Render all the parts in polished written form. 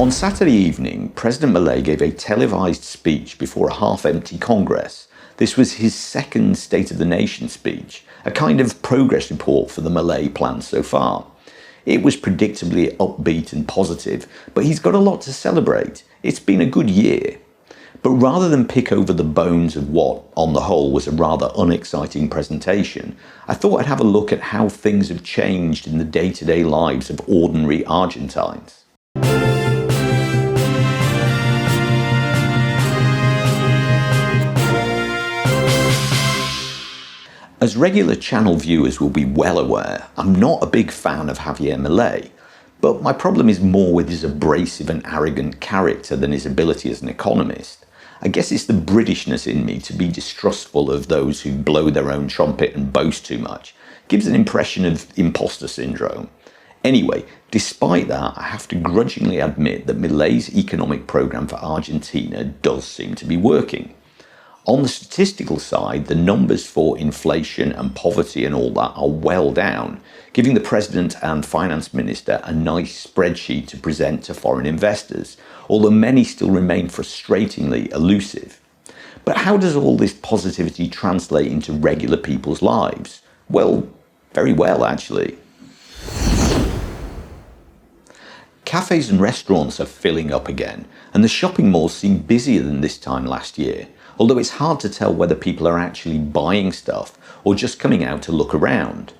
On Saturday evening, President Milei gave a televised speech before a half-empty Congress. This was his second State of the Nation speech, a kind of progress report for the Milei plan so far. It was predictably upbeat and positive, but he's got a lot to celebrate. It's been a good year. But rather than pick over the bones of what, on the whole, was a rather unexciting presentation, I thought I'd have a look at how things have changed in the day-to-day lives of ordinary Argentines. As regular channel viewers will be well aware, I'm not a big fan of Javier Milei, but my problem is more with his abrasive and arrogant character than his ability as an economist. I guess it's the Britishness in me to be distrustful of those who blow their own trumpet and boast too much. Gives an impression of imposter syndrome. Anyway, despite that, I have to grudgingly admit that Milei's economic program for Argentina does seem to be working. On the statistical side, the numbers for inflation and poverty and all that are well down, giving the President and Finance Minister a nice spreadsheet to present to foreign investors, although many still remain frustratingly elusive. But how does all this positivity translate into regular people's lives? Well, very well actually. Cafes and restaurants are filling up again, and the shopping malls seem busier than this time last year, although it's hard to tell whether people are actually buying stuff or just coming out to look around.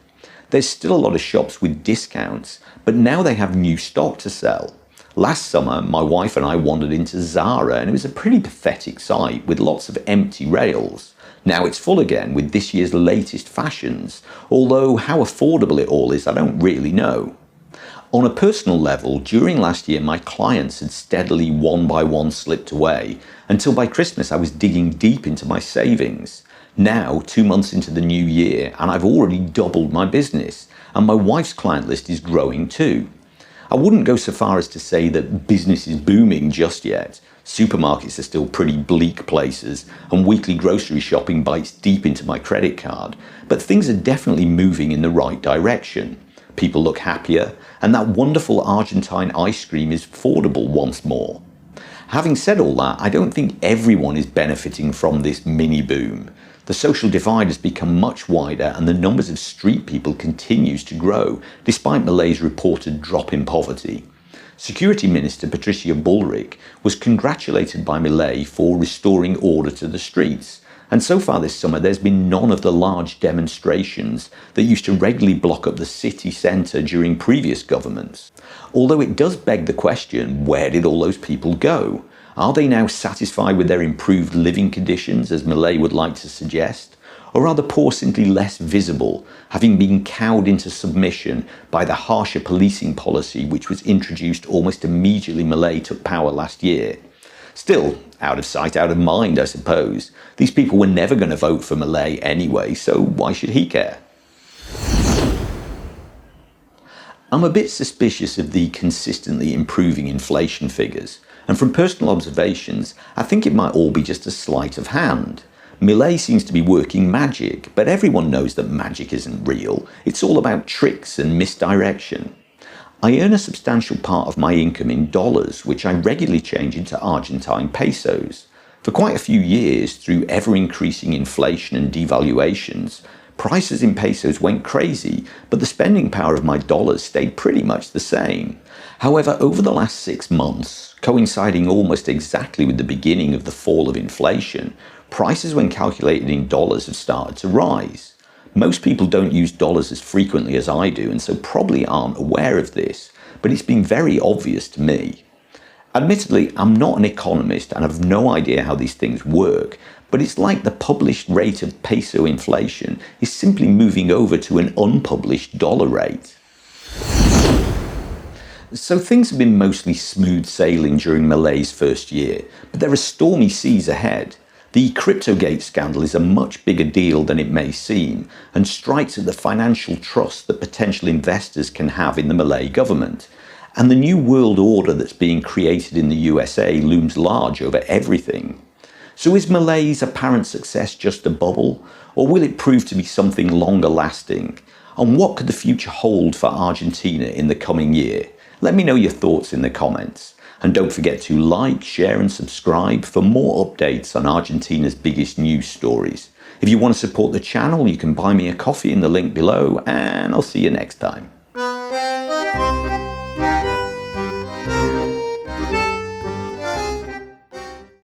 There's still a lot of shops with discounts, but now they have new stock to sell. Last summer, my wife and I wandered into Zara and it was a pretty pathetic sight with lots of empty rails. Now it's full again with this year's latest fashions, although how affordable it all is I don't really know. On a personal level, during last year my clients had steadily one by one slipped away, until by Christmas I was digging deep into my savings. Now, 2 months into the new year, and I've already doubled my business, and my wife's client list is growing too. I wouldn't go so far as to say that business is booming just yet. Supermarkets are still pretty bleak places, and weekly grocery shopping bites deep into my credit card, but things are definitely moving in the right direction. People look happier, and that wonderful Argentine ice cream is affordable once more. Having said all that, I don't think everyone is benefiting from this mini boom. The social divide has become much wider and the numbers of street people continues to grow, despite Milei's reported drop in poverty. Security Minister Patricia Bullrich was congratulated by Milei for restoring order to the streets. And so far this summer, there's been none of the large demonstrations that used to regularly block up the city centre during previous governments. Although it does beg the question, where did all those people go? Are they now satisfied with their improved living conditions, as Milei would like to suggest? Or are the poor simply less visible, having been cowed into submission by the harsher policing policy which was introduced almost immediately Milei took power last year? Still, out of sight, out of mind, I suppose. These people were never going to vote for Milei anyway, so why should he care? I'm a bit suspicious of the consistently improving inflation figures, and from personal observations, I think it might all be just a sleight of hand. Milei seems to be working magic, but everyone knows that magic isn't real. It's all about tricks and misdirection. I earn a substantial part of my income in dollars, which I regularly change into Argentine pesos. For quite a few years, through ever-increasing inflation and devaluations, prices in pesos went crazy, but the spending power of my dollars stayed pretty much the same. However, over the last 6 months, coinciding almost exactly with the beginning of the fall of inflation, prices when calculated in dollars have started to rise. Most people don't use dollars as frequently as I do and so probably aren't aware of this, but it's been very obvious to me. Admittedly, I'm not an economist and have no idea how these things work, but it's like the published rate of peso inflation is simply moving over to an unpublished dollar rate. So things have been mostly smooth sailing during Milei's first year, but there are stormy seas ahead. The Cryptogate scandal is a much bigger deal than it may seem and strikes at the financial trust that potential investors can have in the Milei government. And the new world order that's being created in the USA looms large over everything. So is Milei's apparent success just a bubble, or will it prove to be something longer lasting? And what could the future hold for Argentina in the coming year? Let me know your thoughts in the comments. And don't forget to like, share and subscribe for more updates on Argentina's biggest news stories. If you want to support the channel, you can buy me a coffee in the link below, and I'll see you next time.